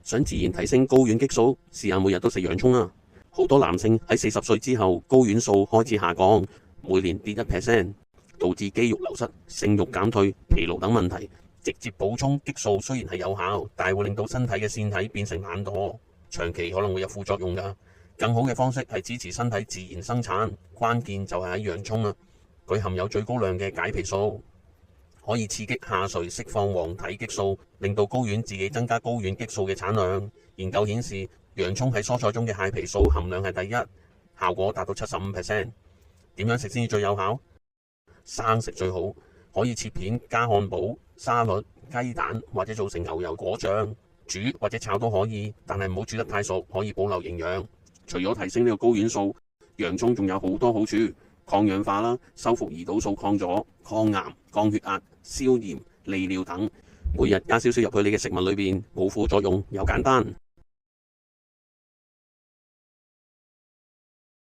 想自然提升睾丸激素，試下每日都食洋蔥啊！好多男性喺40歲之後，睾丸素開始下降，每年跌1%，導致肌肉流失、性慾減退、疲勞等問題。直接補充激素雖然係有效，但係會令到身體嘅腺體變成懶惰，長期可能會有副作用㗎。更好嘅方式係支持身體自然生產，關鍵就係喺洋蔥啊！佢含有最高量嘅解脾素，可以刺激下垂釋放黃體激素，令到睾丸自己增加睾丸激素嘅產量。研究顯示，洋蔥喺蔬菜中嘅蟹皮素含量係第一，效果達到75%。點樣食先至最有效？生食最好，可以切片加漢堡、沙律、雞蛋或者做成牛油果醬，煮或者炒都可以，但係唔好煮得太熟，可以保留營養。除咗提升呢個睾丸素，洋蔥仲有好多好處，抗氧化啦，修復胰島素抗阻、抗癌、降血壓、消炎、利尿等。每日加少少入去你嘅食物裏邊，冇副作用又簡單。